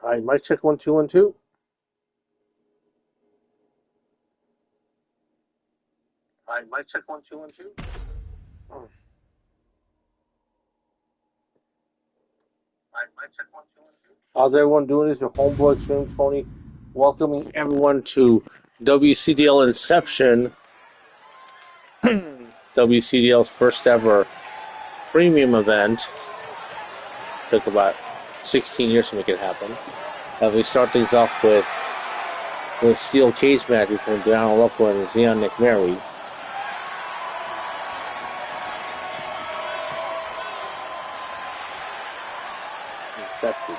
All right, mic check 1 2 1 2. All right, mic check 1 2 1 2. How's everyone doing? This is your homeboy XtremeTony, welcoming everyone to WCDL Inception, WCDL's first ever premium event. Took about 16 years to make it happen. We start things off with steel cage match between Brianna Loco and Zion McMary. Inception.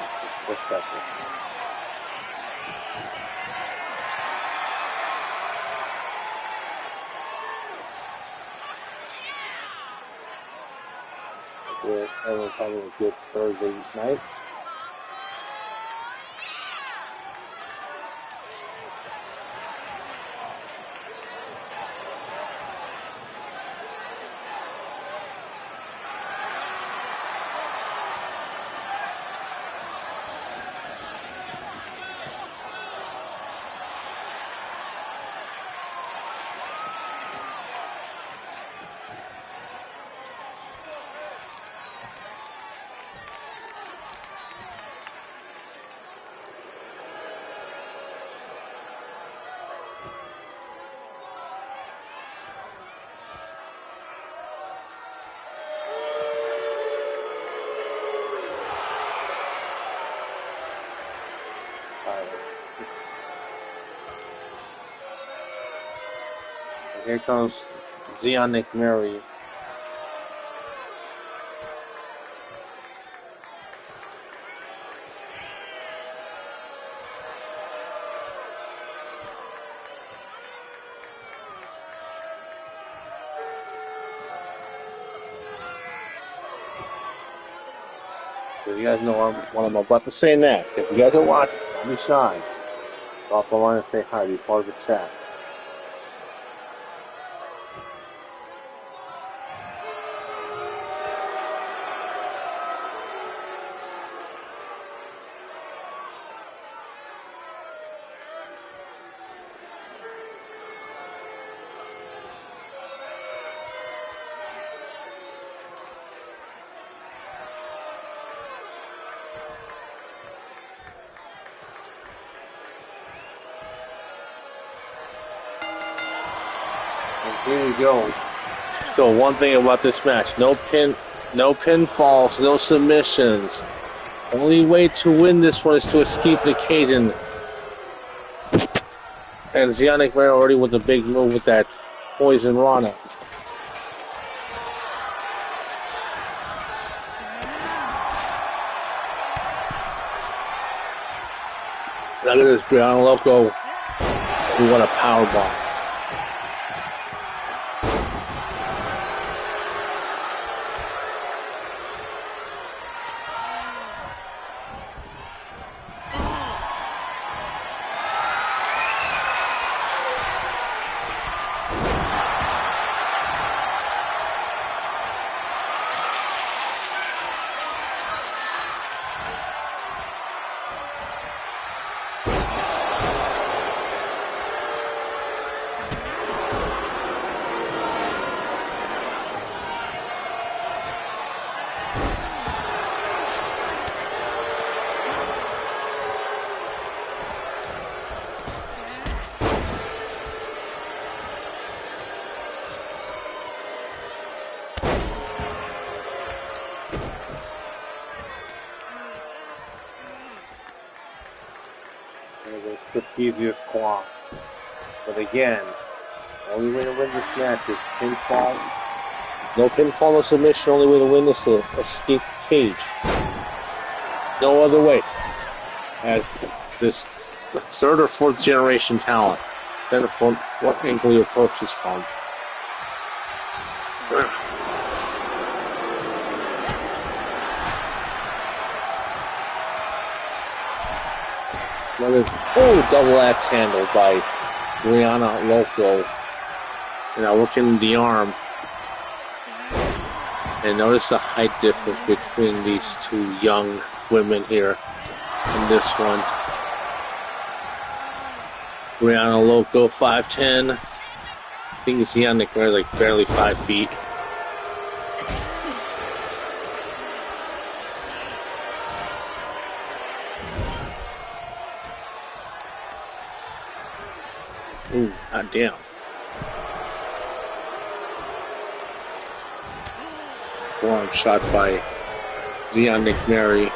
Everyone probably was good Thursday night. Here comes Zion McMary. If you guys know what I'm about to say next, if you guys are watching, don't be shy. Drop a line and say hi, be part of the chat. Here we go. So one thing about this match, no pinfalls, no submissions. Only way to win this one is to escape the cage, and Zion McMary already with a big move with that Poison Rana. Look at this Brianna Loco, who won a powerbomb. Easiest claw. But again, the only way to win this match is pinfall. No pinfall, no submission. Only way to win this is to escape the cage. No other way. As this third or fourth generation talent, depending on what angle you approach this from. Double axe handle by Brianna Loco. Working the arm. And notice the height difference between these two young women here. in this one. Brianna Loco, 5'10". I think it's Yannick Mary, like barely 5 feet. Ooh, goddamn. Forearm shot by Yannick Mary.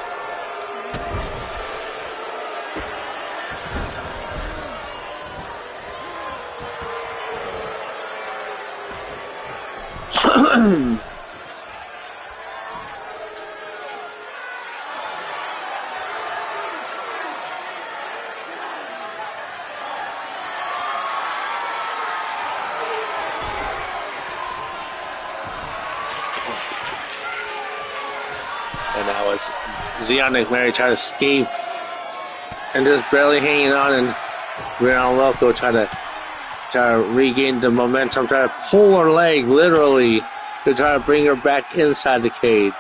And now as Yannick Mary try to escape and just barely hanging on, and Brianna Loco try to regain the momentum, try to pull her leg literally to try to bring her back inside the cage.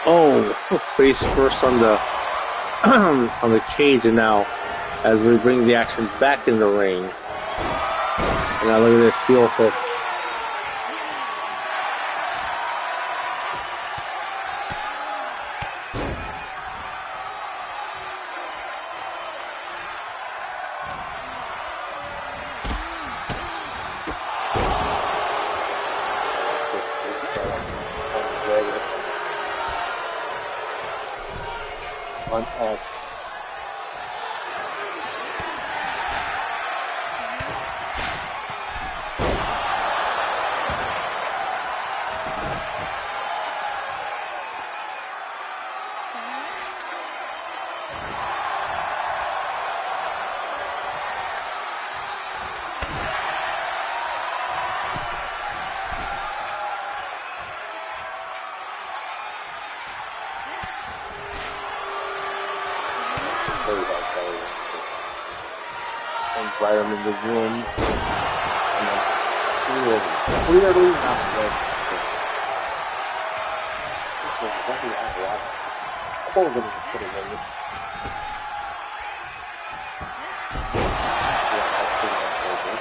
Oh, face first on the on the cage, and now as we bring the action back in the ring. And now look at this heel hook. On X. Invite him in the room. And then clearly not ready. I'm only going to put it in. Yeah, I'll see that later.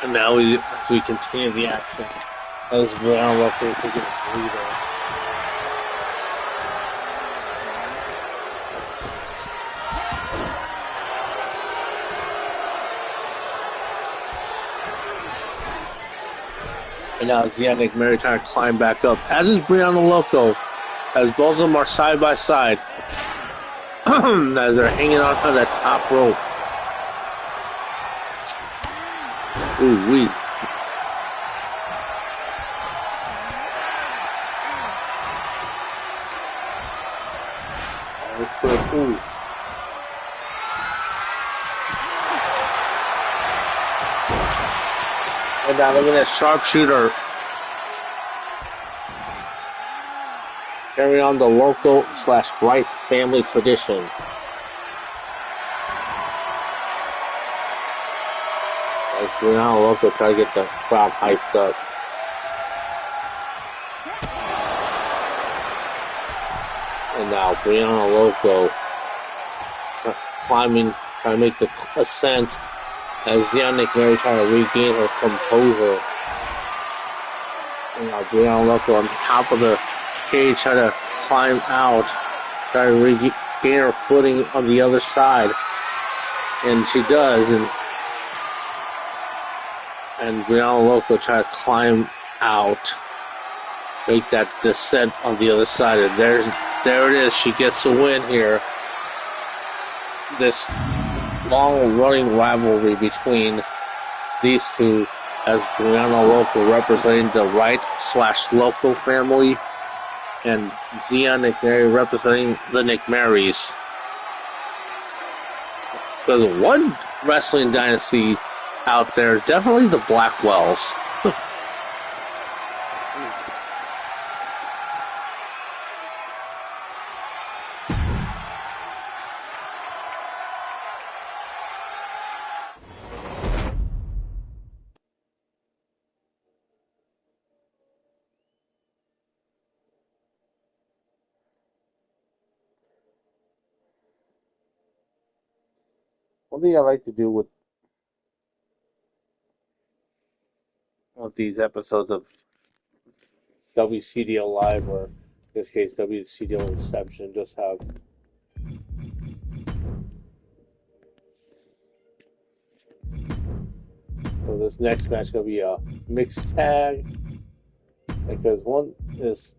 And now as we continue the action, as Brianna Loco is getting a breather. And now it's Yannick Mary trying to climb back up, as is Brianna Loco, as both of them are side by side. As they're hanging on that top rope. Ooh wee. Ooh. And now look at that sharpshooter. Carry on the Loco / Wright family tradition. As Brianna Loco try to get the crowd hyped up. And now Brianna Loco climbing, trying to make the ascent as Yannick Mary trying to regain her composure. And now Brianna Loco on top of the cage trying to climb out, trying to regain her footing on the other side. And she does, and Brianna Loco try to climb out, make that descent on the other side, and there it is. She gets the win here. This long-running rivalry between these two, as Brianna Loco representing the Wright / Loco family, and Zion McMary representing the McMarys. Because one wrestling dynasty out there is definitely the Blackwells. One thing I like to do with these episodes of WCDL Live, or in this case WCDL Inception, just have so this next match gonna be a mixed tag, because one is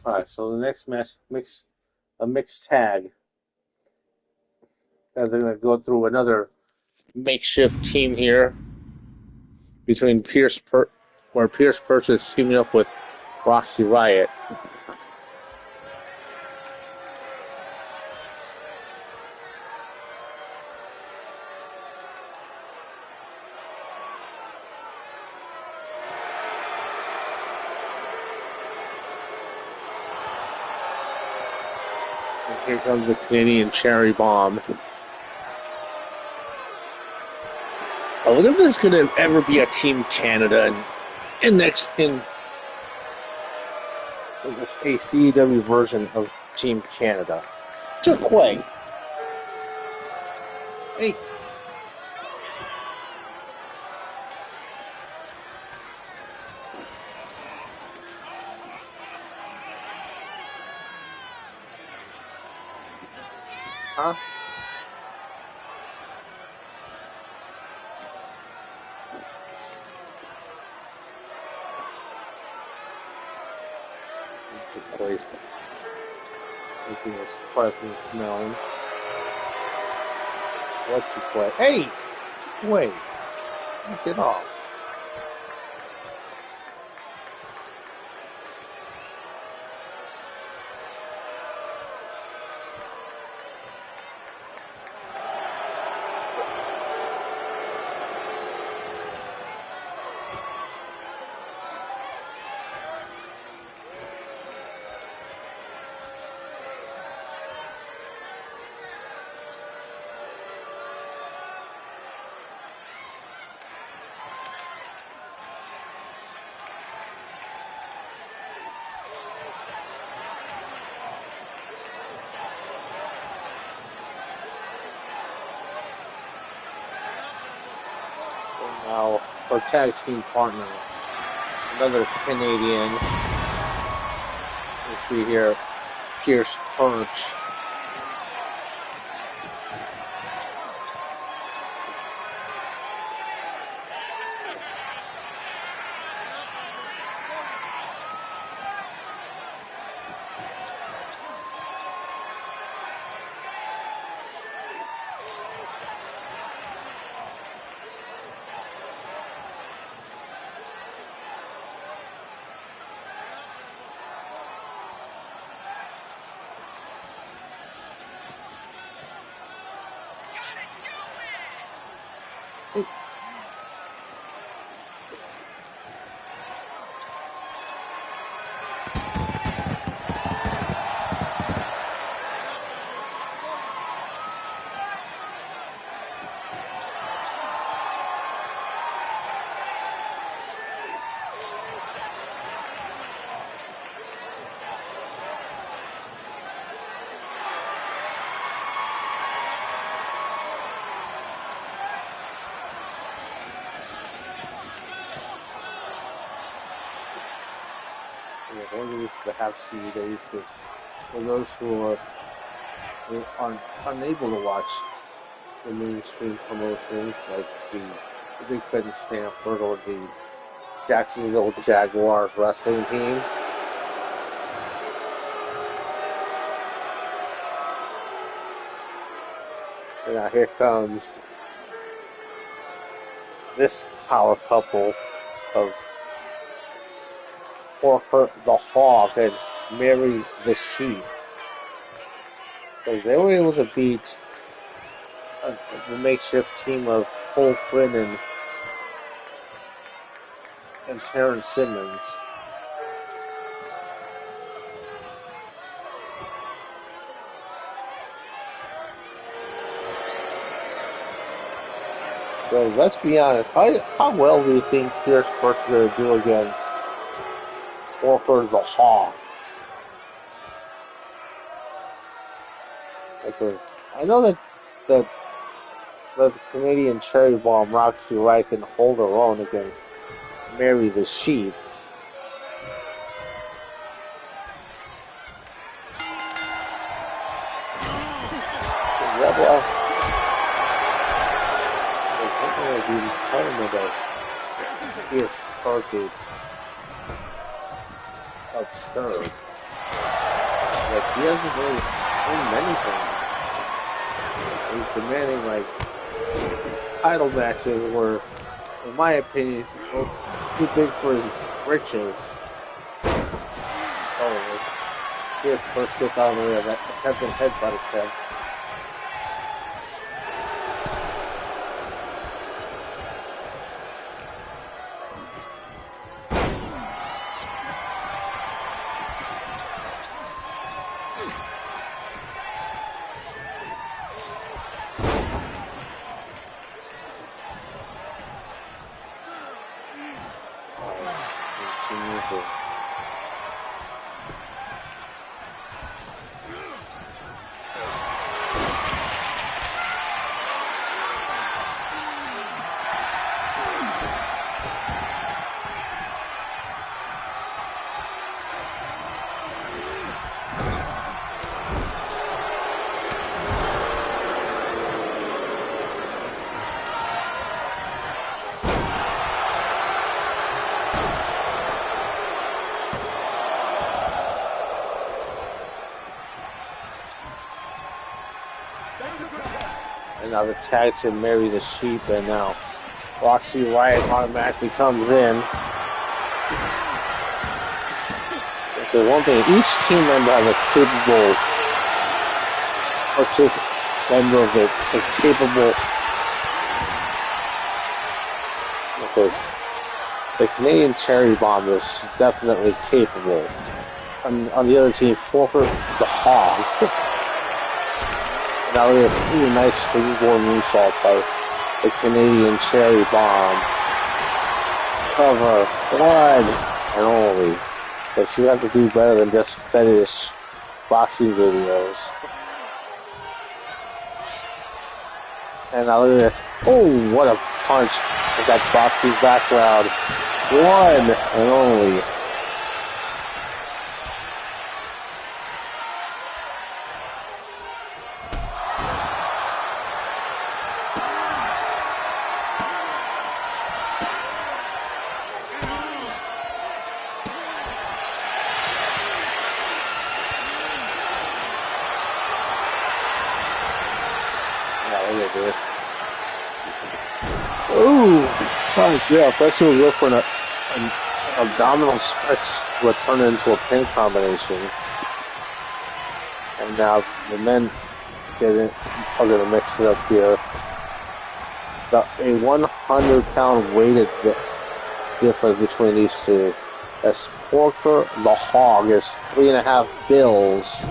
alright, so the next match a mixed tag. And they're gonna go through another makeshift team here between where Pierce Perch is teaming up with Roxy Riot. And here comes the Canadian Cherry Bomb. I wonder if there's gonna ever be a Team Canada in this ACW version of Team Canada. Just play. Hey. Huh? Place. Making his presence known. What you play? Hey! Wait. Get off. Now, our tag team partner, another Canadian. You see here, Pierce Perch. organs to have CDs, because for those who are unable to watch the mainstream promotions like the Big Fed in Stanford or the Jacksonville Jaguars wrestling team, and now here comes this power couple of Porker the Hog and Mary the Sheep. So they were able to beat the makeshift team of Cole Quinn and Terrence Simmons. So let's be honest, how well do you think Pierce Burke's going to do against Porker the Hog? Because I know that the Canadian Cherry Bomb Roxy Wright can hold her own against Mary the Sheep. Pierce Burke is absurd. Like, he hasn't really done anything. He's demanding, like, title matches where, in my opinion, he's too big for his britches. Oh, Pierce Burke gets out of the way of that attempted headbutt attempt. And now the tag to Mary the Sheep, and now Roxy Riot automatically comes in. The one thing, each team member has a capable member of it is capable, because the Canadian Cherry Bomb is definitely capable. On the other team, Porker the Hog. Now there's a really nice springboard moonsault by the Canadian Cherry Bomb. Cover one and only. But you have to do better than just fetish boxing videos. And now look at this. Oh, what a punch with that boxing background. One and only. Yeah, first we'll go for an abdominal stretch will turn into a pin combination. And now the men are going to mix it up here. A 100-pound weighted difference between these two. As Porker the Hog is 3.5 bills,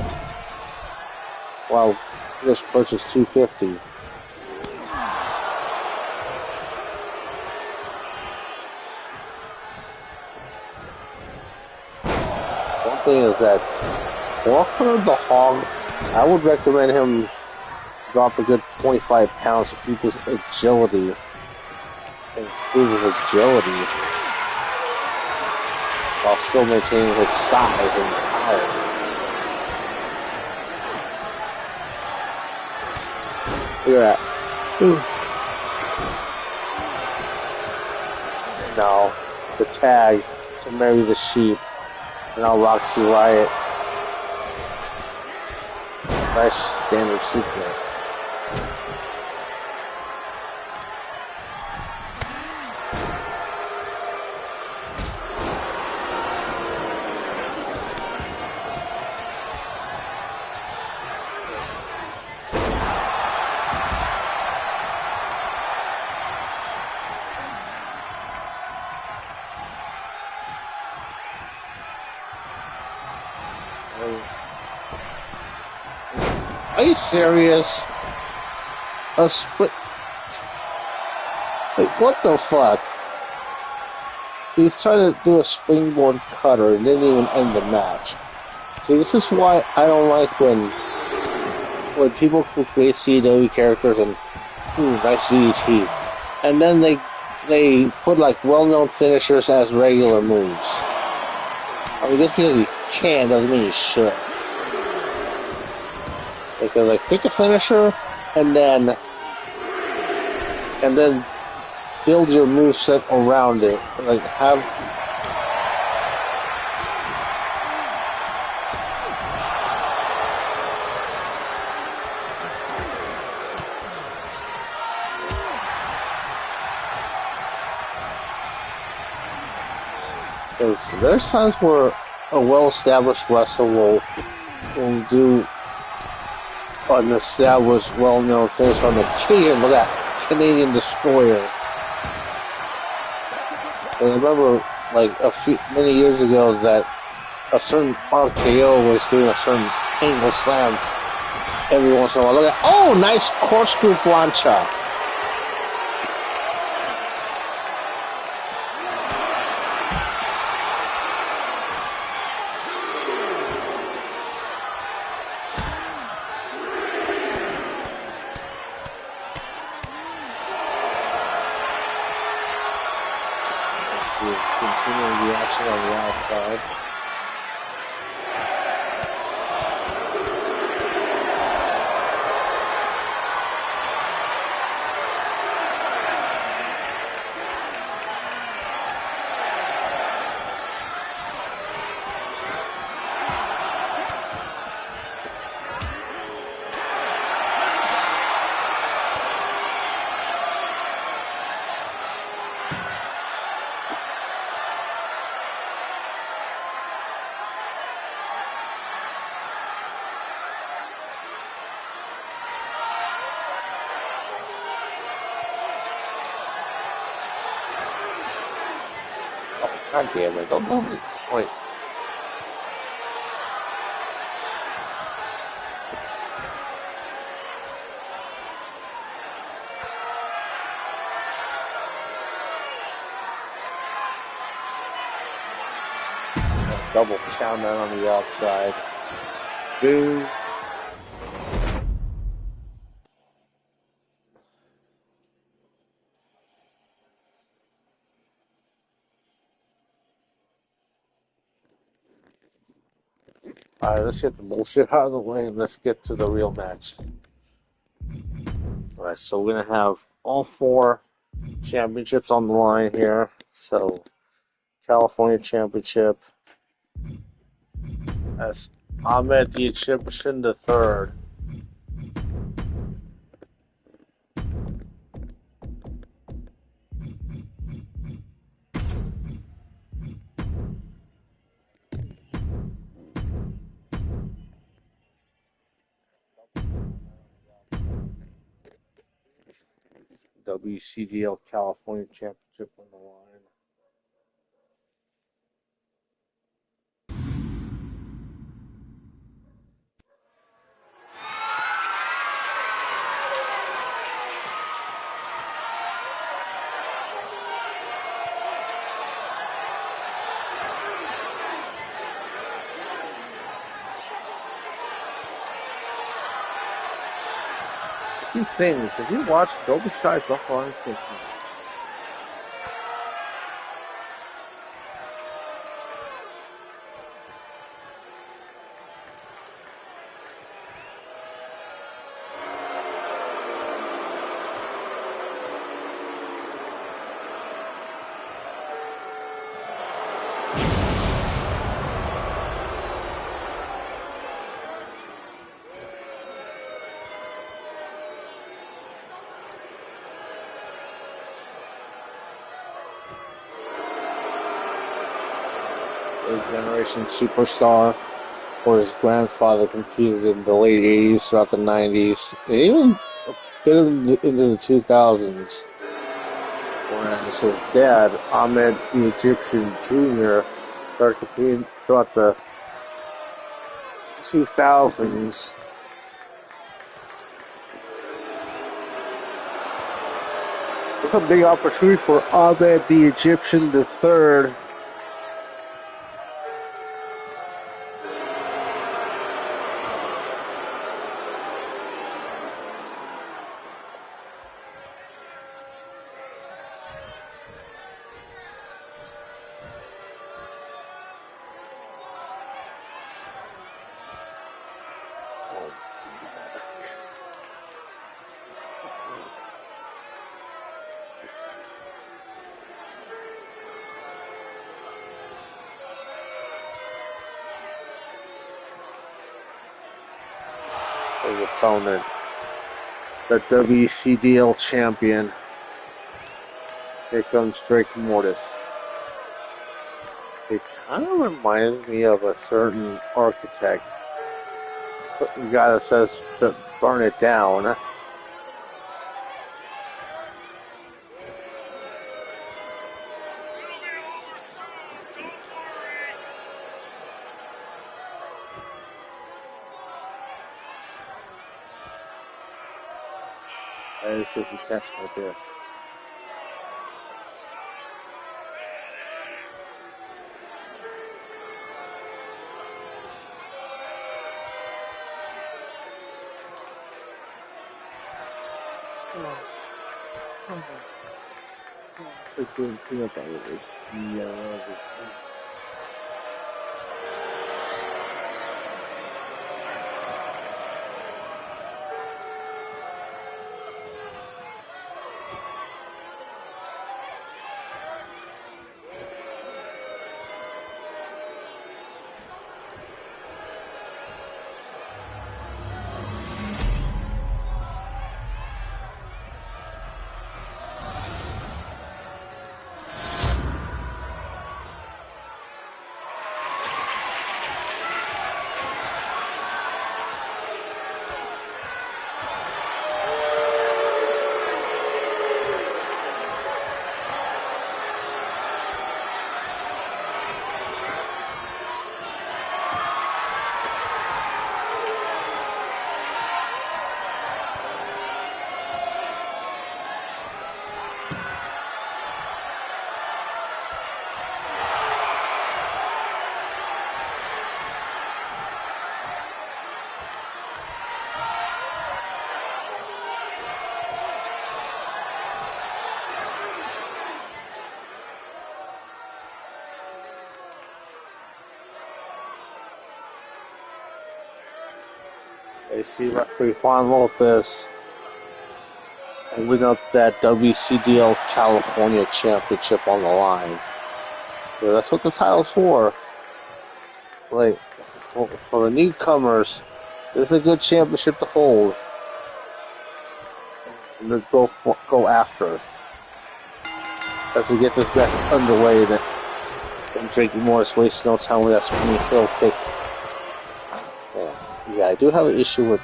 while this purchase 250. Thing is that Porker the Hog, I would recommend him drop a good 25 pounds to keep his agility, improve his agility. while still maintaining his size and power. Look at that. Now, the tag to marry the sheep. And now Roxy Riot. Nice standard suplex. Are you serious? A split? Wait, what the fuck? He's trying to do a springboard cutter and didn't even end the match. See, this is why I don't like when people create CW characters and nice DDT, and then they put like well-known finishers as regular moves. I mean, just because you can doesn't mean you should. Because like pick a finisher and then build your moveset around it. Like have because there's times where a well-established wrestler will do an established, well-known finish on the Canadian. Look at that Canadian Destroyer. And I remember, like many years ago, that a certain RKO was doing a certain angle slam every once in a while. Look at nice corkscrew plancha. Continuing the action on the outside. God damn it, don't move it. Wait. Double count that on the outside. Boom. Alright, let's get the bullshit out of the way and let's get to the real match. Alright, so we're going to have all 4 championships on the line here. So, California Championship. As Ahmed the Egyptian III. WCDL California Championship on the line. Keep saying this. If you watch, don't be shy. Don't fall into it. a generation superstar, where his grandfather competed in the late 80s, throughout the 90s, and even a bit into the 2000s. Whereas his dad, Ahmed the Egyptian Jr., started competing throughout the 2000s. It's a big opportunity for Ahmed the Egyptian III. His opponent, the WCDL champion. Here comes Drake Mortis. It kind of reminds me of a certain architect. The guy that says to burn it down. This is a test like this. That's a good thing about it is I see referee Juan Lopez holding up that WCDL California Championship on the line. So that's what the title's for. Like, for the newcomers, this is a good championship to hold. And to go after. As we get this match underway, that Drake Morris wastes no time with that spinning heel kick. Yeah, I do have an issue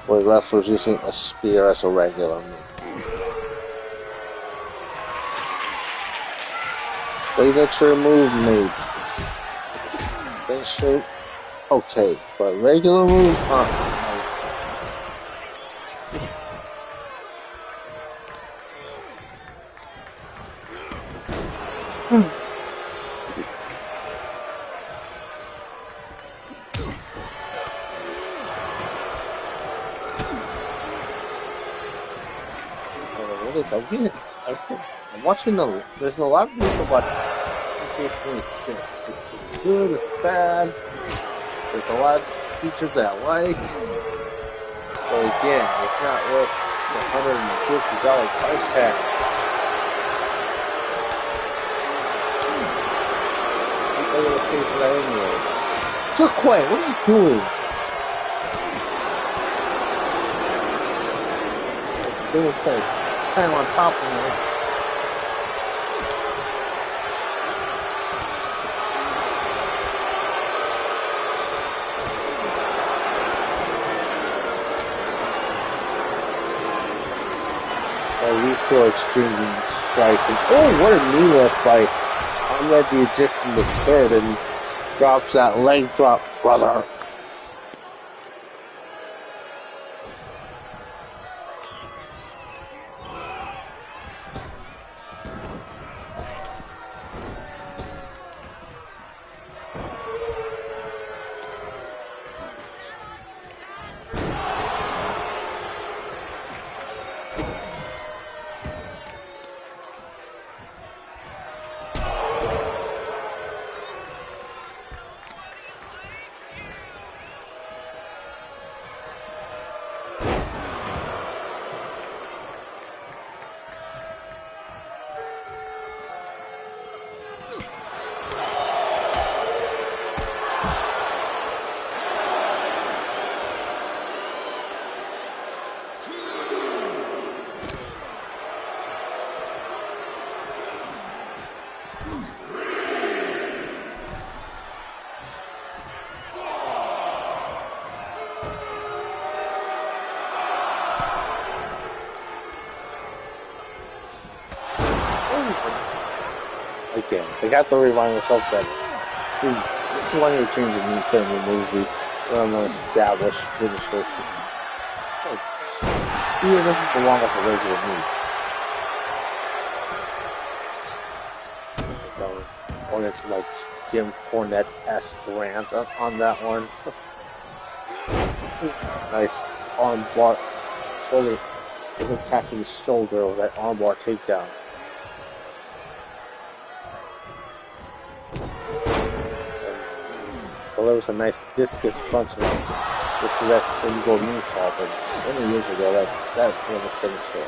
with wrestlers using a spear as a regular move. Signature move, maybe. Finisher, okay, but regular move, I'm watching there's a lot of people about 26. It's good, it's bad. There's a lot of features that I like. But again, it's not worth the $150 price tag. I'm going to pay for that anyway. Just quiet, what are you doing? Doing this thing. Kind of on top of me. still exchanging strikes. And, oh, what a knee lift by Ahmed the Egyptian the third, and drops that leg drop, brother. Again, I got to remind myself that, see, this is why you're changing me from the movies. I'm going to establish finishers. Like, Spear doesn't belong with a regular move. So, going into like Jim Cornette-esque rant on that one. Nice armbar, shoulder, attacking his shoulder with that armbar takedown. Well, there was a nice discus punch. That's when you go moonsault, but many years ago, that was a finisher.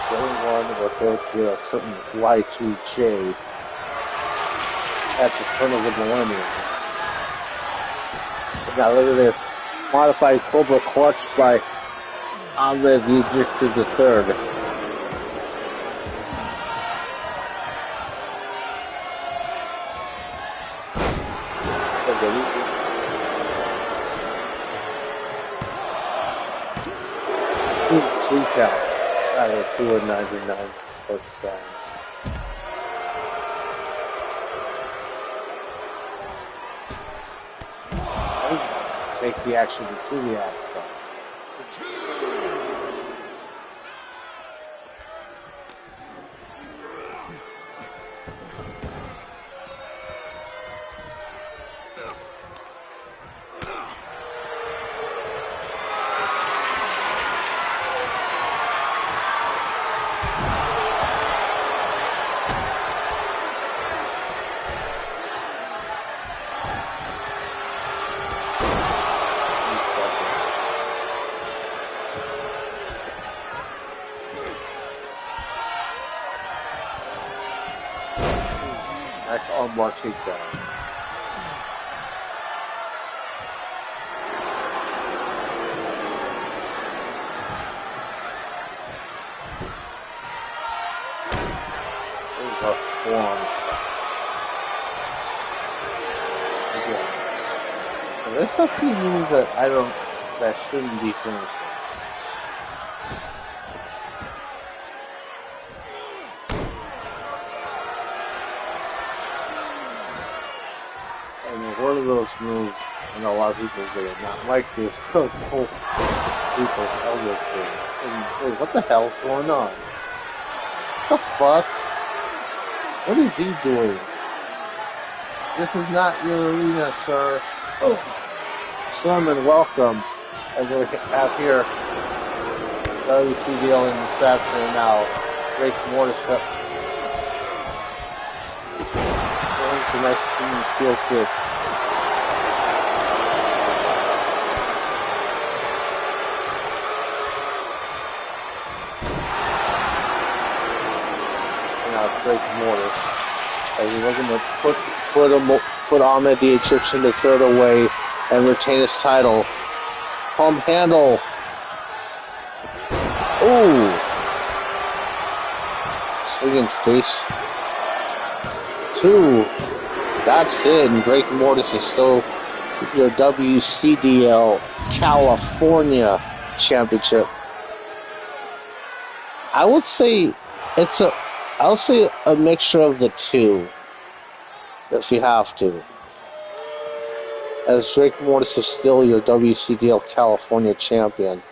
Going one with a certain Y2K at the turn of the millennium. Now look at this modified Cobra clutch by Ahmed the Egyptian the third. Two count out of 299 plus signs. Take the action to the outside. Nice armbar takedown. Those are forearm shots. Again. And there's a few moves that shouldn't be finished. One of those moves, and a lot of people do not like this. People elbow thing. And, what the hell's going on? What the fuck? What is he doing? This is not your arena, sir. Oh. Summon, welcome. And we have here WCDL Inception and now Drake Mortis up. It's a nice clean field kick. Drake Mortis, as he's looking to put Ahmed the Egyptian the third away and retain his title. Palm handle. Ooh. Swinging face. 2. That's it. And Drake Mortis is still your WCDL California Championship. I would say I'll say a mixture of the two, if you have to. As Drake Mortis is still your WCDL California champion.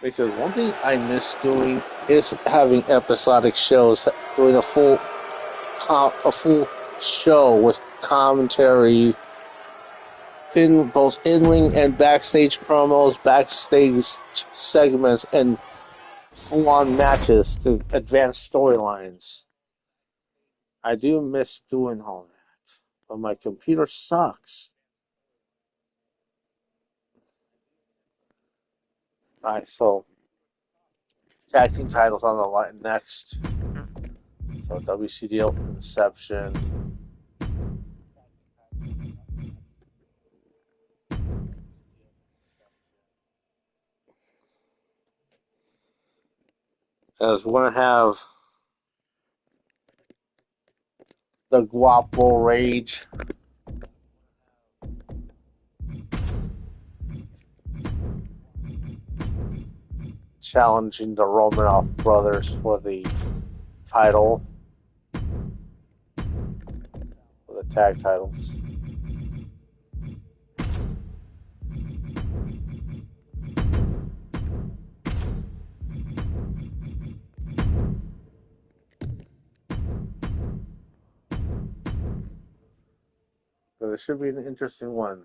Because one thing I miss doing is having episodic shows, doing a full show with commentary, both in-ring and backstage promos, backstage segments, and full-on matches to advance storylines. I do miss doing all that, but my computer sucks. Alright, so tag team titles on the line next. So WCDL Inception. As we're going to have the Guapo Rage challenging the Romanoff brothers for the title, for the tag titles. So this should be an interesting one.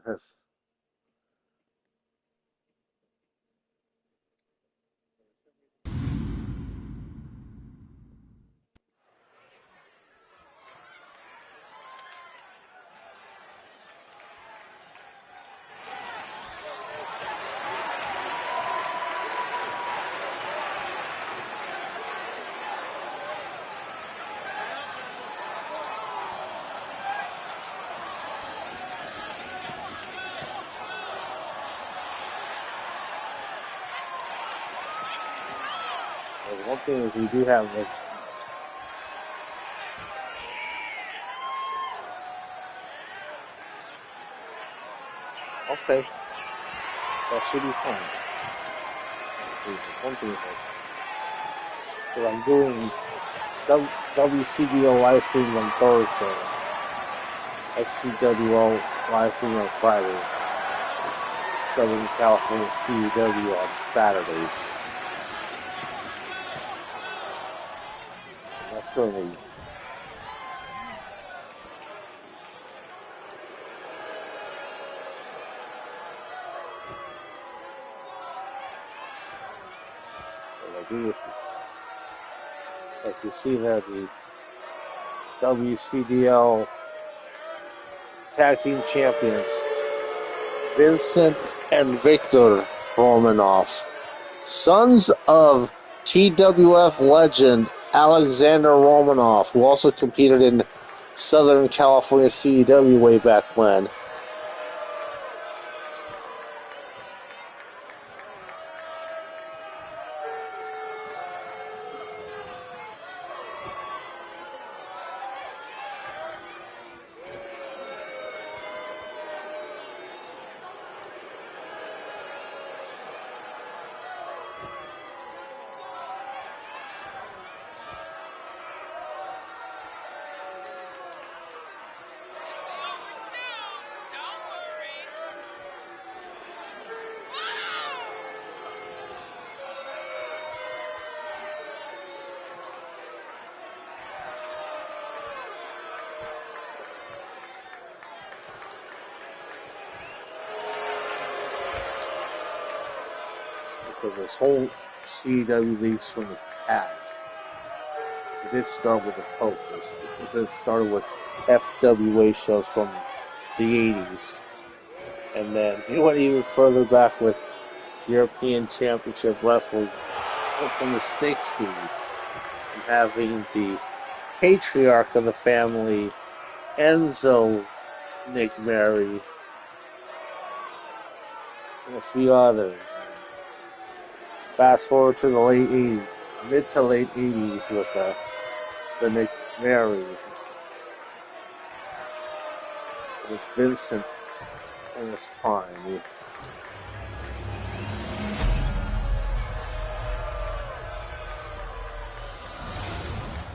One thing is we do have like okay, that should be fine. Let's see, one thing is that I'm doing WCDL live stream on Thursday, XGWL live stream on Friday, Southern California CW on Saturdays. That's certainly as you see there, the WCDL Tag Team Champions, Vincent and Victor Romanoff, sons of TWF legend Alexander Romanoff, who also competed in Southern California CEW way back when. Because this whole CW league from the past, it did start with the posters. It started with FWA shows from the 80s. And then it went even further back with European Championship Wrestling from the 60s. And having the patriarch of the family, Enzo Nick Mary, and a few others. Fast forward to the late 80s, mid to late 80s with the Nick Marys. with Vincent in his prime.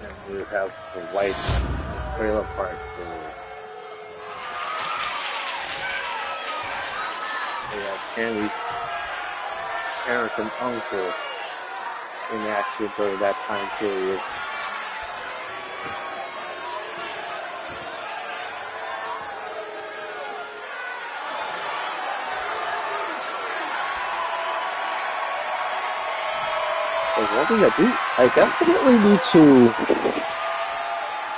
And we have the white trailer park there. We have Henry's parents and uncle in action during that time period. There's one thing I definitely need to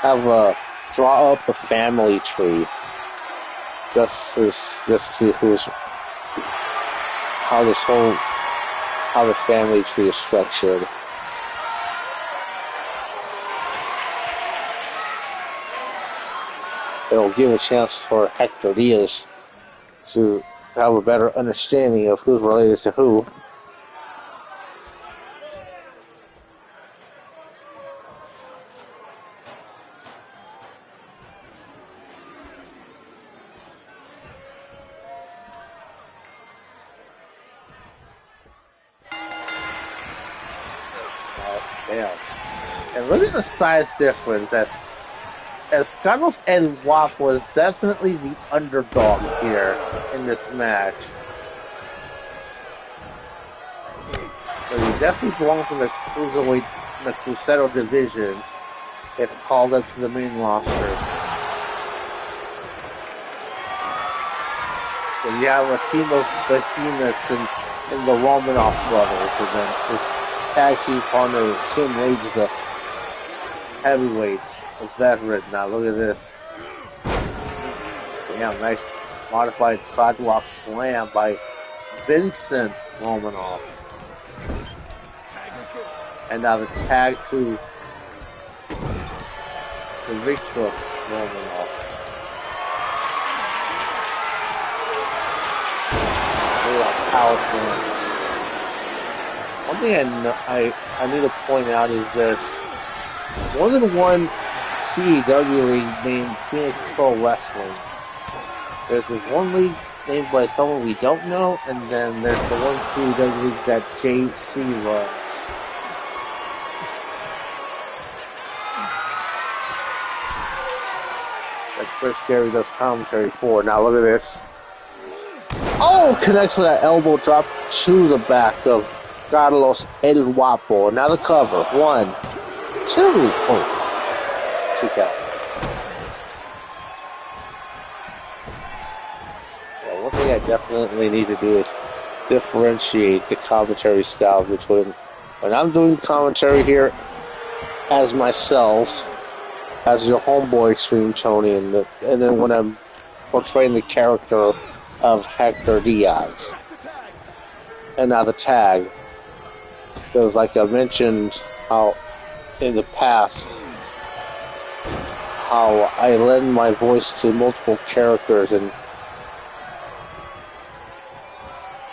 have draw up a family tree, just to see how the family tree is structured. It'll give a chance for Hector Diaz to have a better understanding of who's related to who. And look at the size difference, as Carlos and Wap was definitely the underdog here in this match. So he definitely belongs in the cruiserweight, the Cruzeiro division, if called up to the main roster. So you have a team of behemoths in the Romanov brothers, and then his tag team partner Tim Rage, the heavyweight, a veteran. Now look at this. Yeah, nice modified sidewalk slam by Vincent Romanov. And now the tag to Victor Romanov. Look at that power slam. One thing I need to point out is this. More than one CEW league named Phoenix Pro Wrestling. There's this one league named by someone we don't know, and then there's the one CEW league that JC runs. That Chris Gary does commentary for. Now look at this. Oh! Connects with that elbow drop to the back of Carlos El Guapo. Now the cover. 1, 2. Oh. 2 count. Well, one thing I definitely need to do is differentiate the commentary style between when I'm doing commentary here as myself, as your homeboy XtremeTony, and then when I'm portraying the character of Hector Diaz. And now the tag. Because like I mentioned how in the past how I lend my voice to multiple characters, and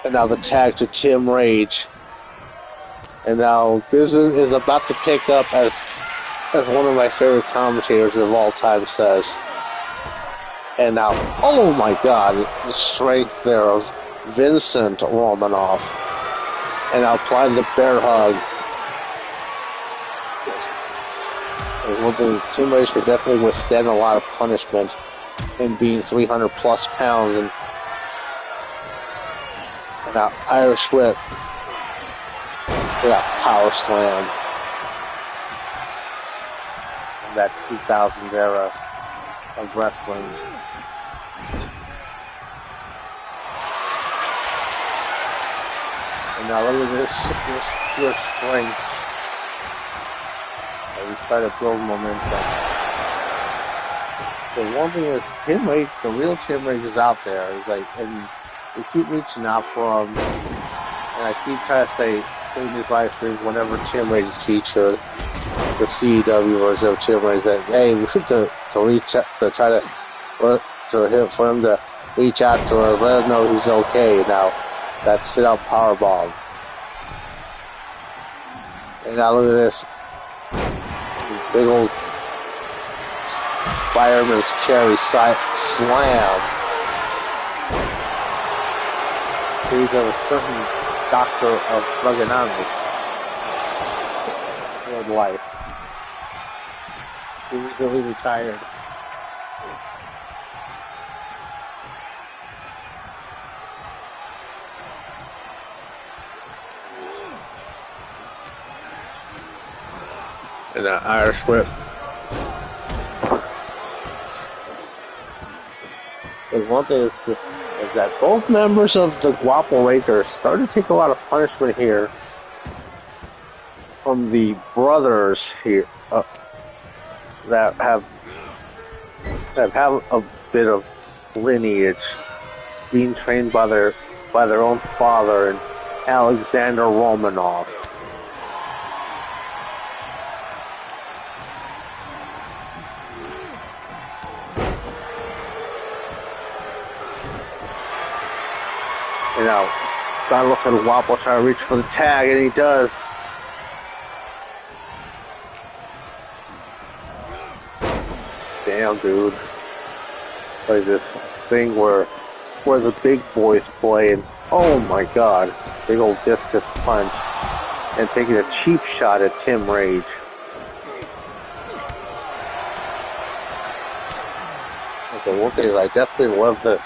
now the tag to Tim Rage. And now this is about to pick up as one of my favorite commentators of all time says. And now, oh my God, the strength there of Vincent Romanov. And I'll apply the bear hug. One thing, Tim Rage could definitely withstand a lot of punishment in being 300 plus pounds. And now Irish whip. Look at that power slam. In that 2000 era of wrestling. And now look at this pure strength. And we try to build momentum. The one thing is, Tim Rage, the real Tim Rage is out there. It's like, and we keep reaching out for him. And I keep trying to say in these live streams, whenever Tim Rage is featured, the CEW version of Tim Rage, that hey, we need to reach out, to try to for him to reach out to us, let him know he's okay. Now that sit out powerbomb. And now look at this big old fireman's carry slam. He's a certain doctor of thugonomics in life. He recently retired. And an Irish whip. And one thing is that both members of the Guapo Rangers started to take a lot of punishment here from the brothers here that have a bit of lineage, being trained by their own father and Alexander Romanov. You know, gotta look at Guapo trying to reach for the tag, and he does. Damn, dude. Like this thing where the big boys play, and oh my god, big old discus punch, and taking a cheap shot at Tim Rage. Okay, one thing is I definitely love the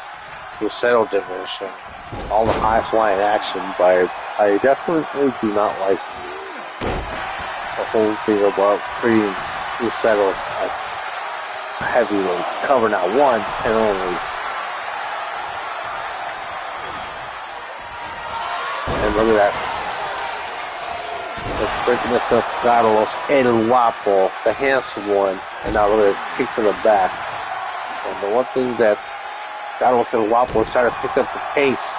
Lucero division. All the high-flying action, but I definitely do not like the whole thing about treating Lucero as heavyweights. Cover now, one and only. And look at that. The quickness of Carlos El Guapo, the handsome one. And now look at it, kick to the back. And the one thing that Carlos El Guapo is trying to pick up the pace.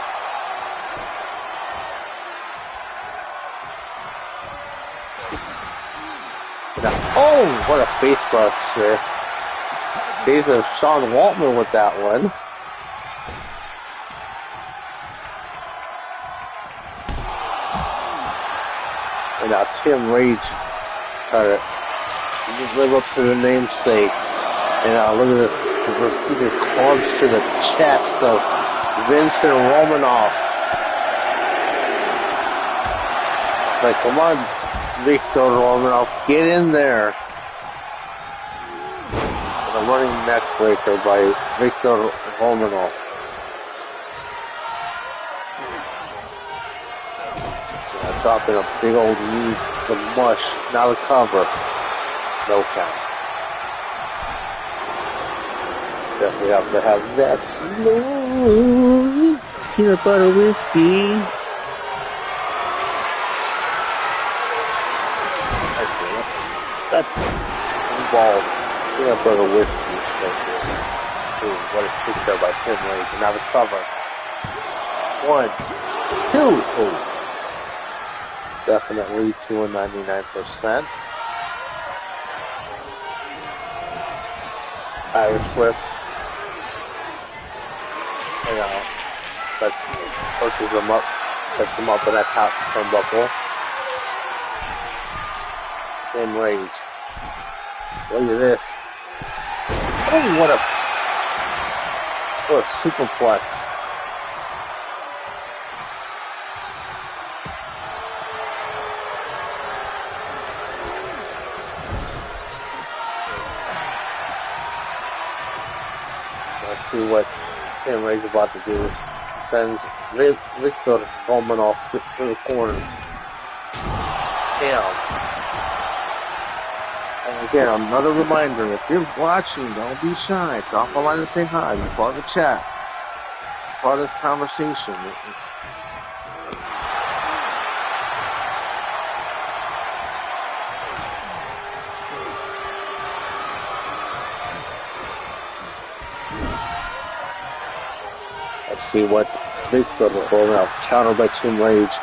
Oh, what a face buster. Days of Sean Waltman with that one. And now Tim Rage trying to live up to the namesake. And now look at this. Repeated clubs to the chest of Vincent Romanoff. It's like, come on, Victor Romanoff, get in there. And a running neck breaker by Victor Romanoff. Dropping a big old knee to mush. Now the cover. No count. Definitely have to have that smooth peanut butter whiskey. That's involved peanut butter whiskey. Ooh, what a kick there by Tim Rage. And now the cover. 1, 2. Ooh. Definitely 2.99%. Irish whip. That pushes them up, sets them up in that top turnbuckle. Tim Rage. Look at this. Oh, what a superplex. Let's see what Tim Rage is about to do. Sends Victor Romanoff to the corner. Damn. And again, another reminder, if you're watching, don't be shy. Drop a line and say hi. Be part of the chat. Be part of this conversation. Let's see what Victor will out. Countered by Tim Rage.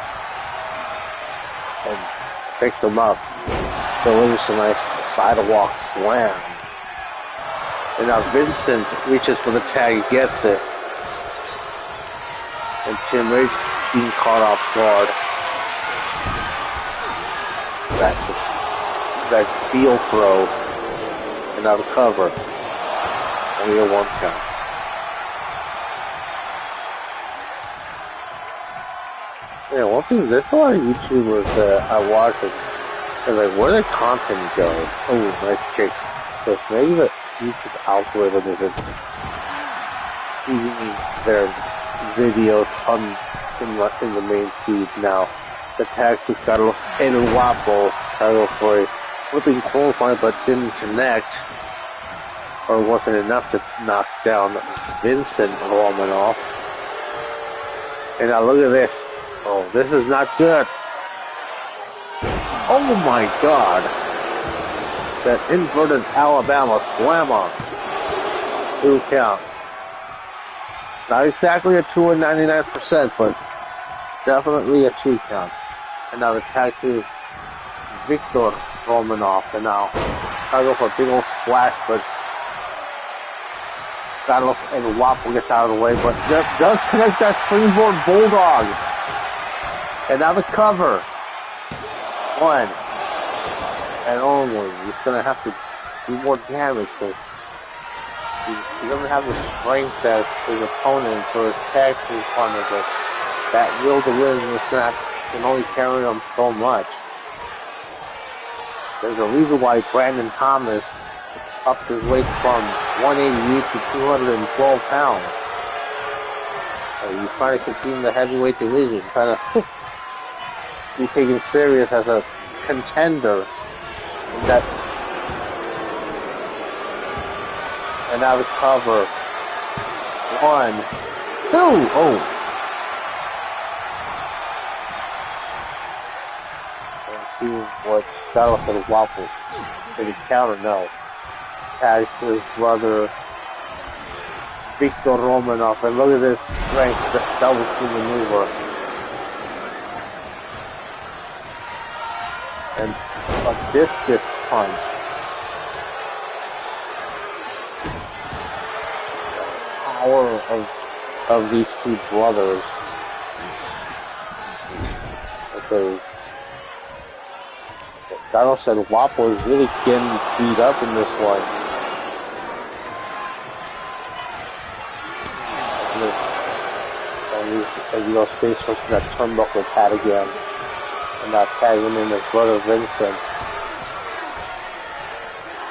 And picks him up. Delivers a nice sidewalk slam. And now Vincent reaches for the tag. He gets it. And Tim Rage being caught off guard. That heel throw. And now the cover. Only a 1 count. Yeah, one thing, there's a lot of YouTubers that I watch and they're like, where did content go? Oh, nice kick. So maybe the YouTube algorithm isn't feeding their videos in the main feed now. The tag to Carlos El Guapo, Carlos for a flipping clothesline but didn't connect, or wasn't enough to knock down Vincent Romanoff. And now look at this. Oh, this is not good. Oh my God. That inverted Alabama slammer. 2 count. Not exactly a 2 and 99%, but definitely a 2 count. And now the tag to Victor Romanoff. And now I go for a big old splash, but Carlos El Guapo gets out of the way, but does connect that springboard bulldog. And now the cover. 1. And only. He's going to have to do more damage because he doesn't have the strength that his opponent or his tag team partner, but that will to win can only carry him so much. There's a reason why Brandon Thomas upped his weight from 188 to 212 pounds. He's trying to compete in the heavyweight division, trying to be taken serious as a contender. And now the cover. 1, 2. Oh. Let's see what Carlos El Guapo did. He counter? No. Tag to his brother Victor Romanoff, and look at this strength, double team maneuver. And a discus punch. The power of these two brothers. Because Carlos El Guapo is really getting beat up in this one. And you know, Space Force that turnbuckle pad again. And now tagging in his brother Vincent.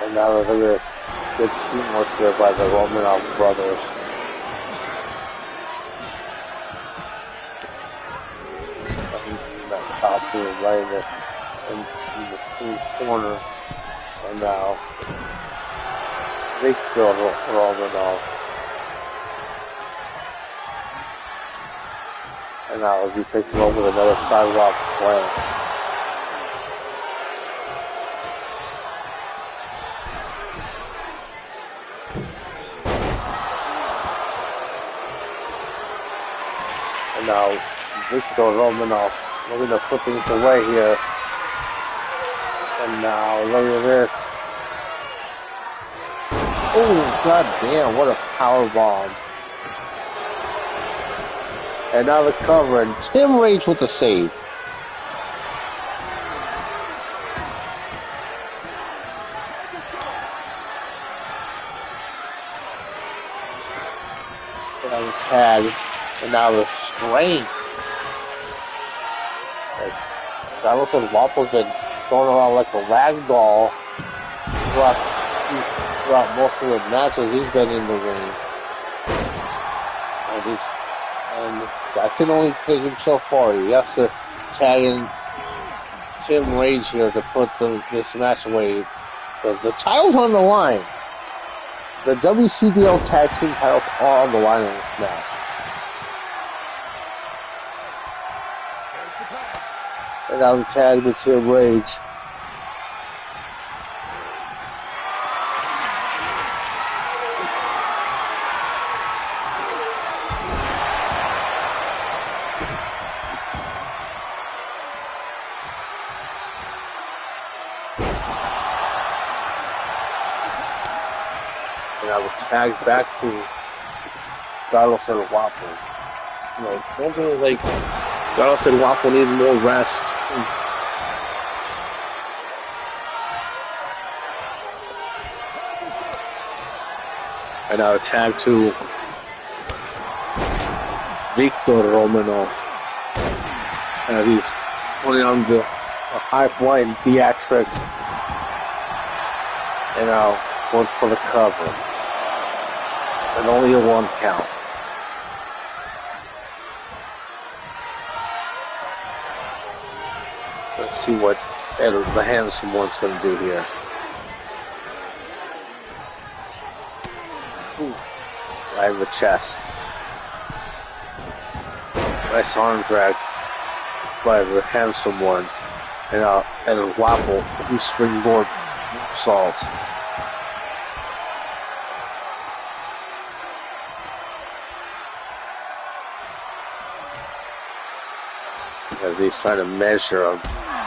And now look at this good teamwork here by the Romanoff brothers. That tossing right in this team's corner. And now Victor Romanoff. And now he picks him up with another sidewalk slam. And now Victor Romanoff looking to put things away here. And now look at this. Oh, god damn, what a power bomb. And now the cover, and Tim Rage with the save. And now the tag, and now the strength. As Carlos El Guapo's been thrown around like a rag doll throughout most of the matches he's been in the ring. And that can only take him so far. He has to tag in Tim Rage here to put this match away. Because the title's on the line. The WCDL tag team titles are on the line in this match. And now the tag to Tim Rage. And I will tag back to Carlos El Guapo. You know, don't feel like Carlos El Guapo needs more rest. And now a tag to Victor Romanov. And he's putting on the high flying theatrics. And now going for the cover. And only a 1 count. Let's see what the handsome one's going to do here. Ooh, right in the chest. Nice arm drag by the handsome one. And a wobble, springboard salt. As he's trying to measure him.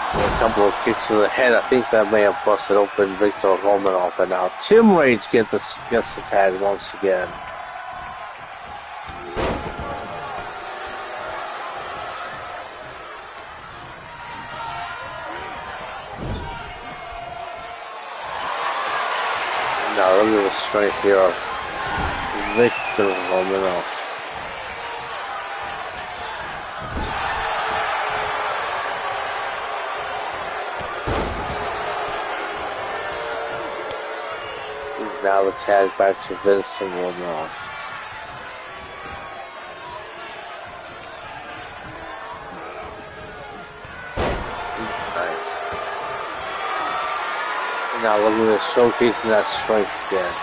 A couple of kicks to the head. I think that may have busted open Victor Romanov. And now Tim Rage gets the tag once again. And now look at the strength here of Victor Romanov. Now the tag back to Vincent Romanov. Nice. And now look at this, showcasing that strength again.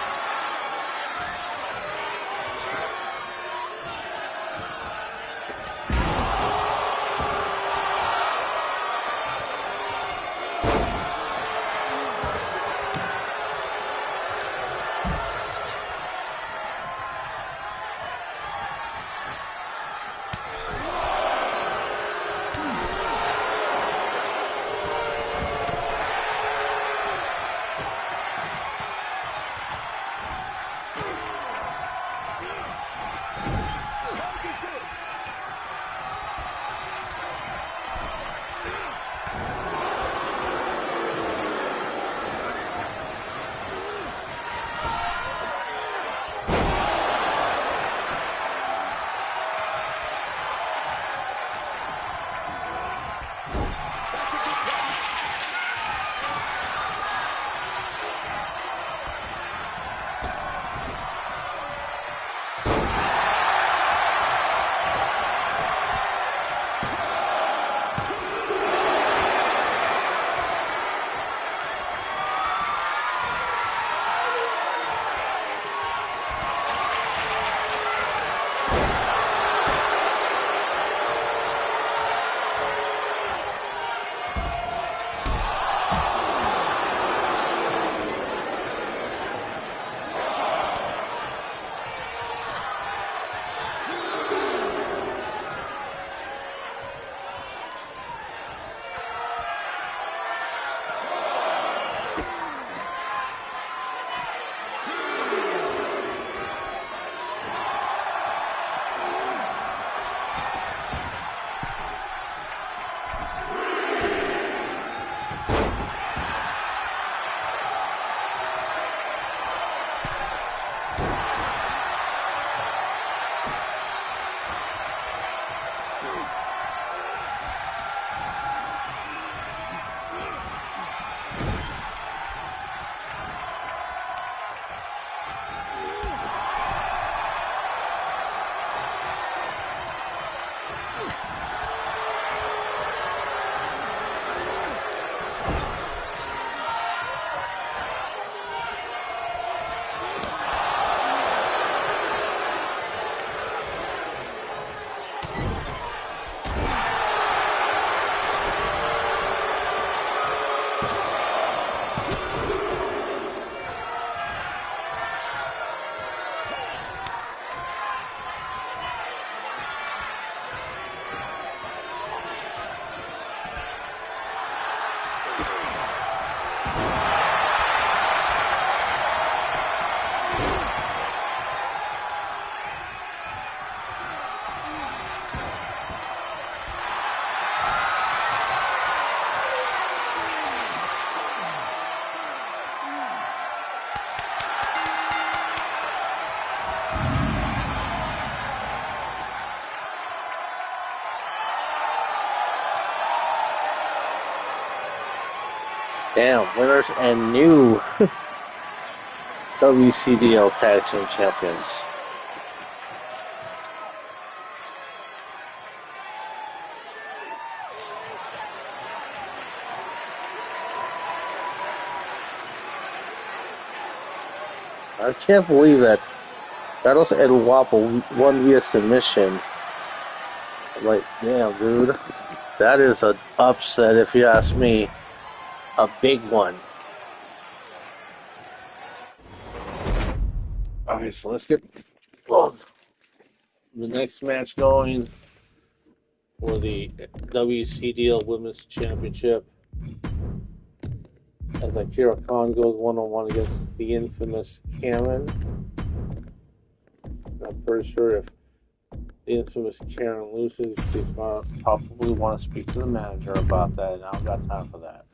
Damn, winners and new WCDL Tag Team Champions. I can't believe that Carlos El Guapo won via submission. I'm like, damn, dude. That is an upset, if you ask me. A big one. Alright, so let's get the next match going for the WCDL Women's Championship. As Akira Khan goes one-on-one against the infamous Cameron. I'm pretty sure if the infamous Karen loses, she's going to probably want to speak to the manager about that, and I don't got time for that.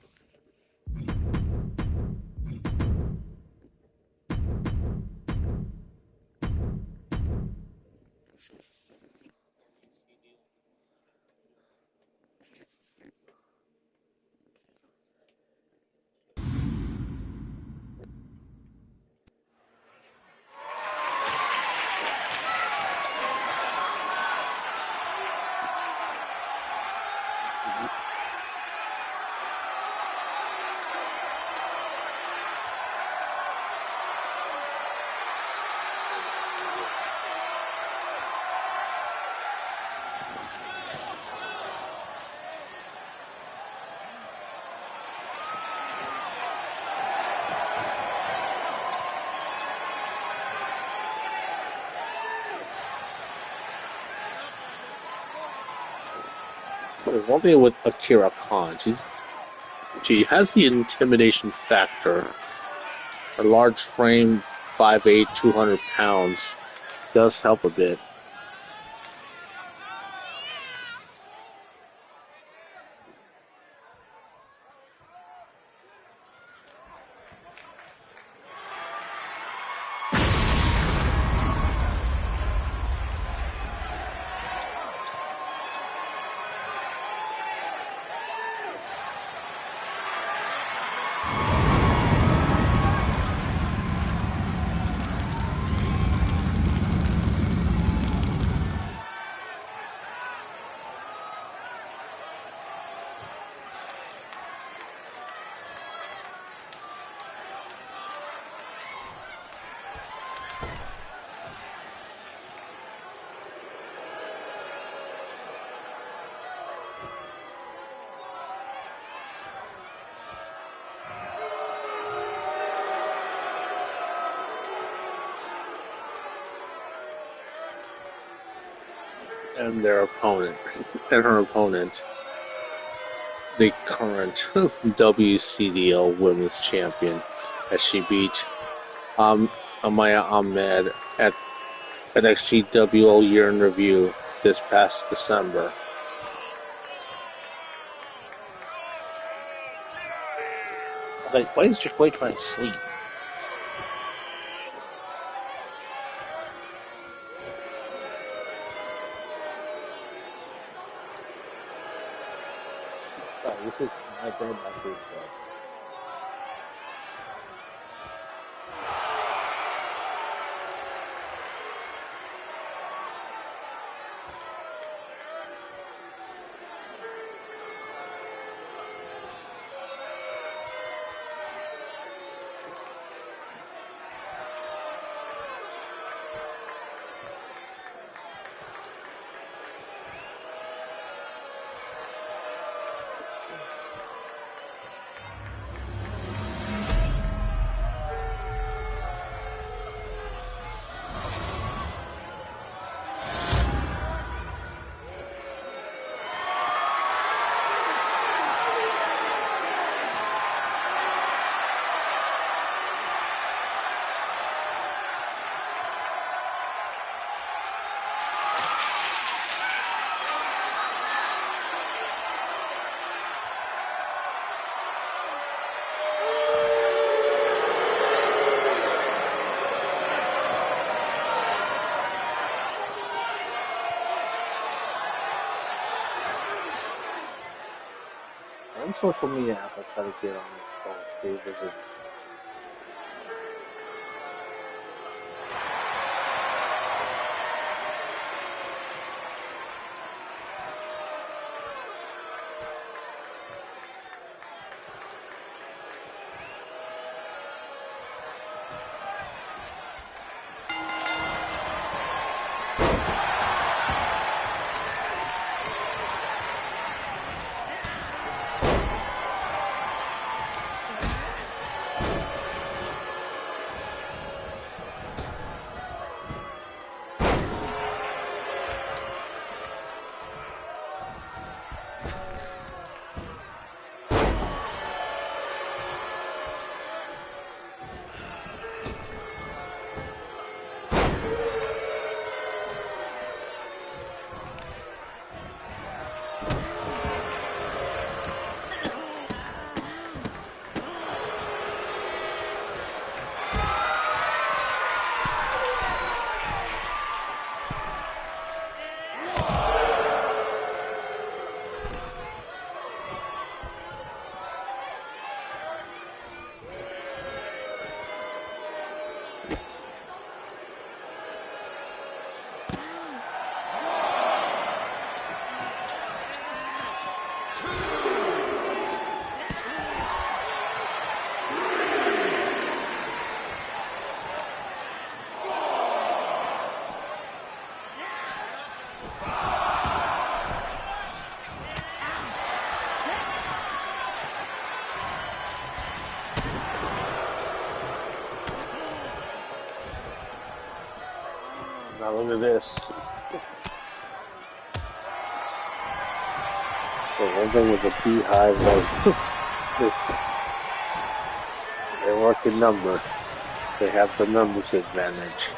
One thing with Akira Khan, she has the intimidation factor. Her large frame, 5'8", 200 pounds, does help a bit. And her opponent, the current WCDL Women's Champion, as she beat Amaya Ahmed at XGWL Year in Review this past December. Like, why is Triple H trying to sleep? Oh, this is my bed, my food club. Some social media app I try to get on this call. Stay visit. Now look at this. So one thing with the beehive, like, they work in numbers. They have the numbers advantage.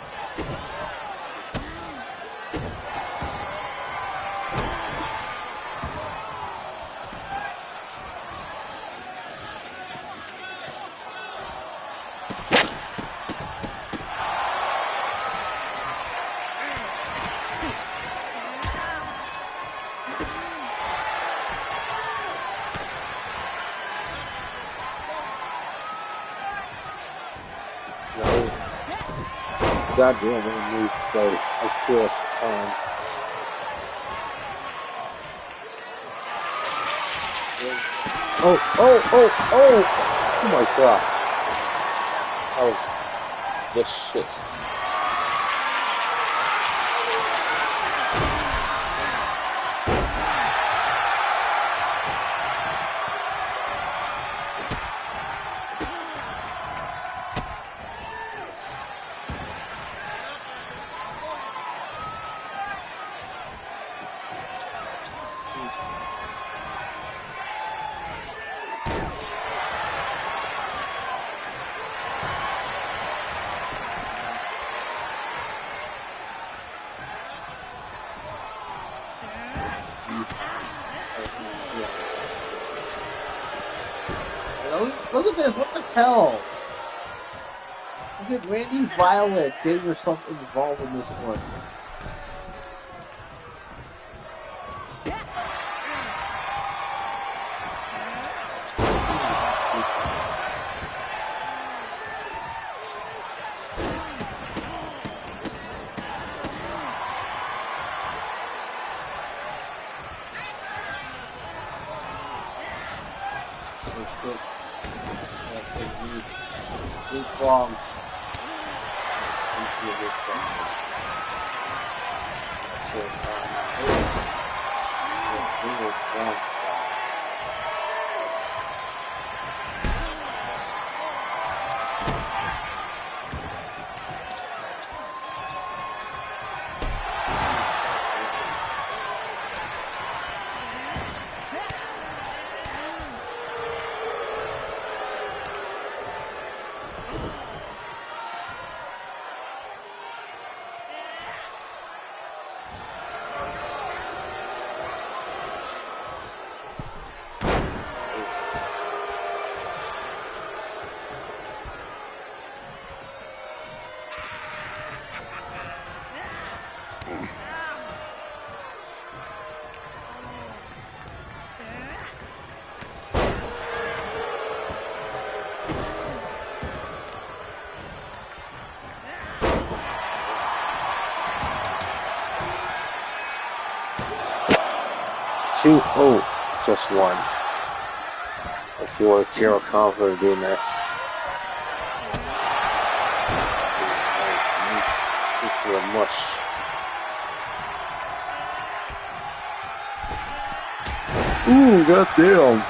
God damn, it needs to play. I feel oh my god. Oh, this shit. Look at this, what the hell? Look at Randy Violet getting herself involved in this one. Bombs. Two. Oh, just one. Let's see what Kira Khan's going to do next. Into a mush. Ooh, goddamn.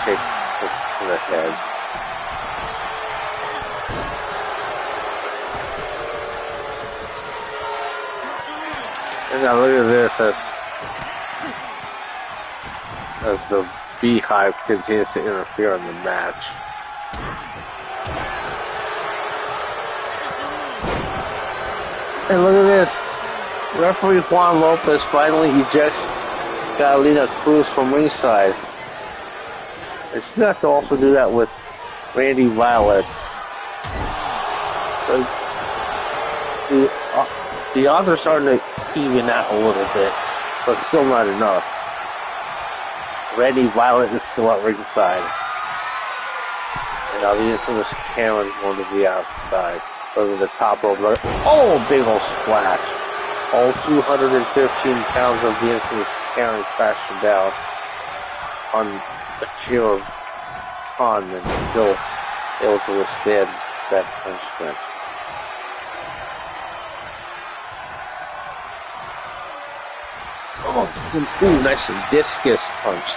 Take to the head. And now look at this as the Beehive continues to interfere in the match. And look at this. Referee Juan Lopez finally ejects Catalina Cruz from ringside. And she's got to also do that with Randy Violet. The odds are starting to even out a little bit, but still not enough. Randy Violet is still at ringside. And now the infamous Karen's going to be outside. Over the top rope. Oh, big old splash. All 215 pounds of the infamous Karen crashing down on Akira Khan and still able to withstand that punishment. Oh, ooh, nice discus punch.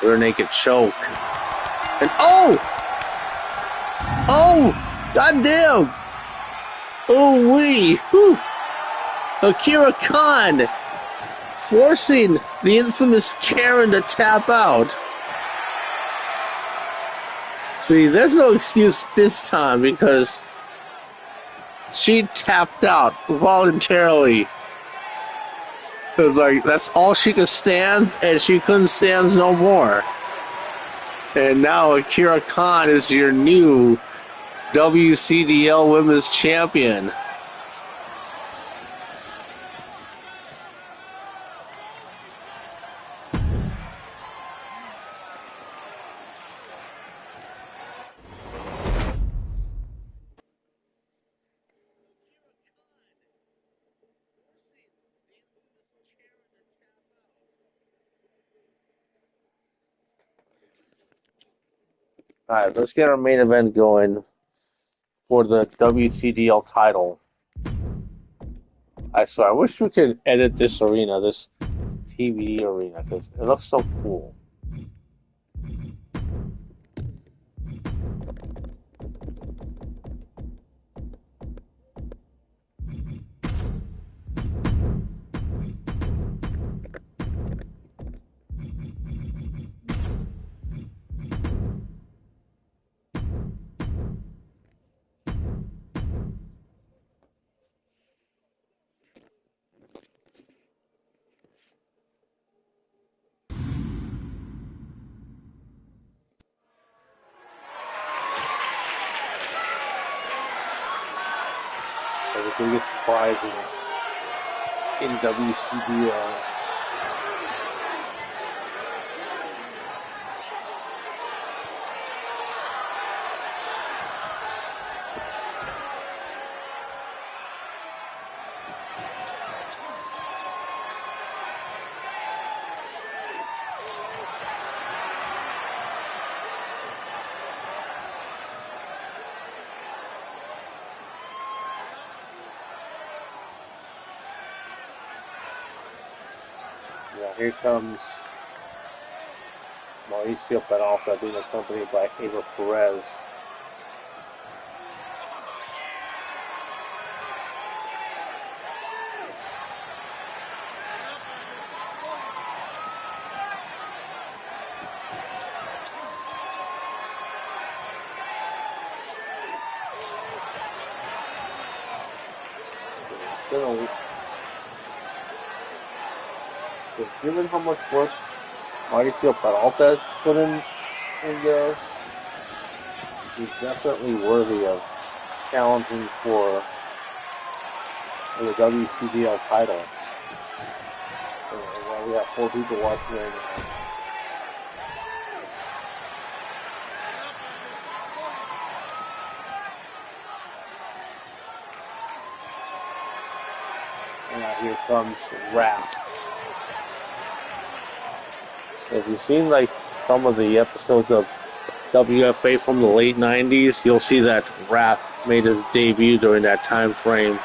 Rear naked choke. And oh! Goddamn! Oh wee! Whew. Akira Khan forcing the infamous Karen to tap out. See, there's no excuse this time because she tapped out voluntarily. It was like, that's all she could stand, and she couldn't stand no more. And now Akira Khan is your new WCDL Women's Champion. Alright, let's get our main event going for the WCDL title. I swear, I wish we could edit this arena, this TVD arena, because it looks so cool. The biggest surprise in WCDL. Yeah, here comes Mauricio Peralta being accompanied by Ava Perez. Given how much work Mauricio Peralta has put in there, he's definitely worthy of challenging for the WCDL title. We have 4 people watching right now. And now here comes Wrath. If you've seen like some of the episodes of WFA from the late 90s, you'll see that Wrath made his debut during that time frame.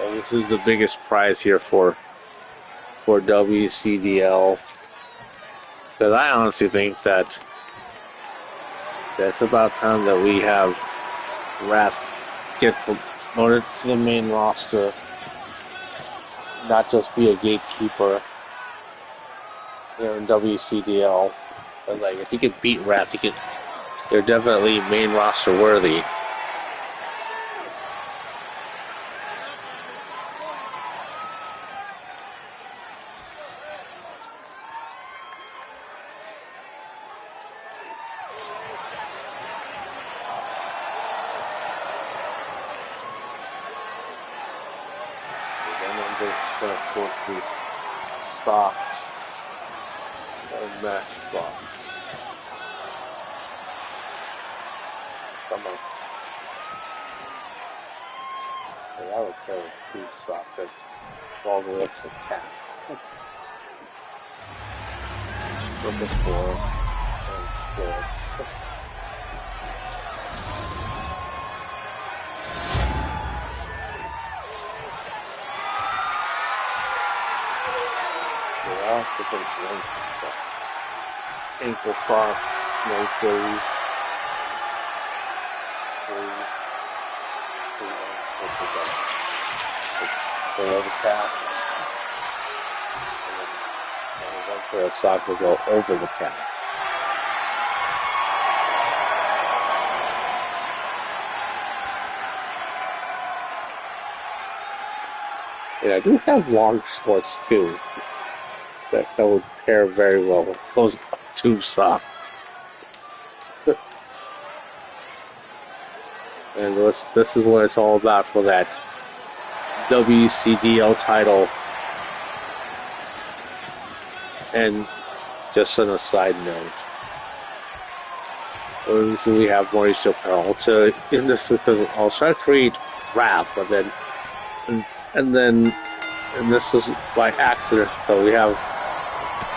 Well, this is the biggest prize here for WCDL, because I honestly think that it's about time that we have Wrath get promoted to the main roster, not just be a gatekeeper here in WCDL. But like, if he could beat Wrath, they're definitely main roster worthy. Sort the socks and match socks. Some of I would pair of 2 socks that all the way up to the calf. Looking for and sports. Different lengths of socks. Ankle socks, no shoes. Below the calf. And then one pair of socks will go over the calf. And I do have long shorts too. That would pair very well with those 2 socks. And this is what it's all about for that WCDL title. And just on a side note, we have Mauricio Peralta in this. I was trying to create rap, but then and this was by accident. So we have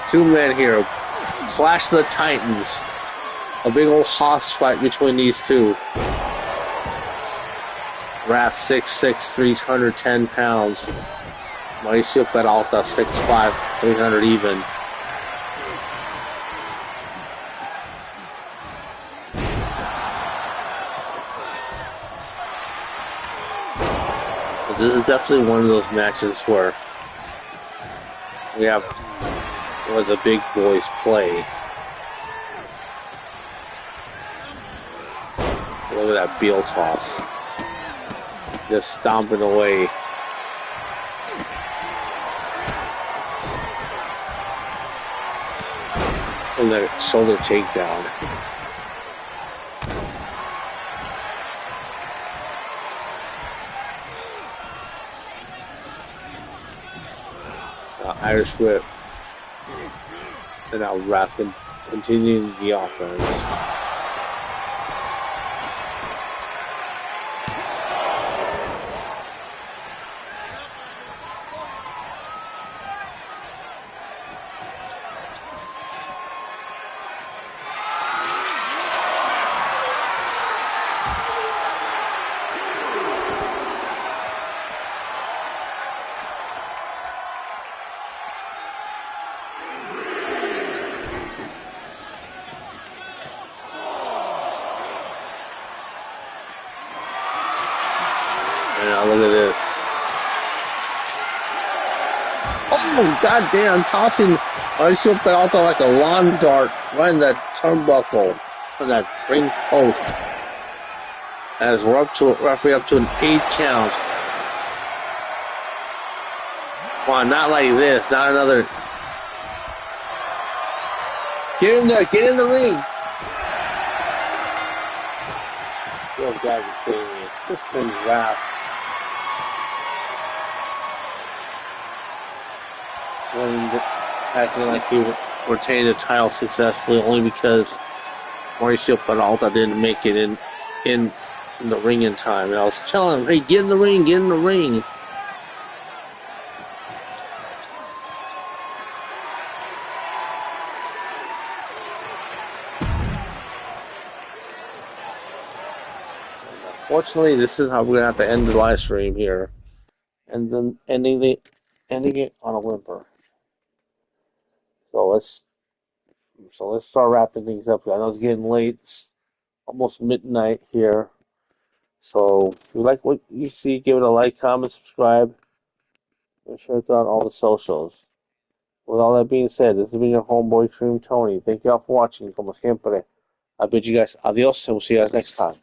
2 men here, Clash of the Titans, a big old hoss fight between these 2. Wrath 6'6", 310 pounds. Mauricio Peralta 6'5", 300 even. But this is definitely one of those matches where the big boys play. Look at that Beal toss. Just stomping away. And the shoulder takedown. Irish whip. And now Raskin continuing the offense. Now look at this. Oh, goddamn, tossing Mauricio Peralta like a lawn dart right in that turnbuckle on that ring post. As we're up to referee up to an 8 count. Come on, not like this, not another. Get in there, get in the ring. Those guys are kidding me. This thing's wrath. Acting like he retained the title successfully only because Mauricio Peralta didn't make it in the ring in time. And I was telling him, hey, get in the ring, get in the ring. Unfortunately, this is how we're gonna have to end the live stream here, and then ending it on a whimper. So let's start wrapping things up. I know it's getting late. It's almost midnight here. So if you like what you see, give it a like, comment, subscribe, and share it on all the socials. With all that being said, this has been your homeboy XtremeTony. Thank you all for watching. Como siempre, I bid you guys adios, and we'll see you guys next time.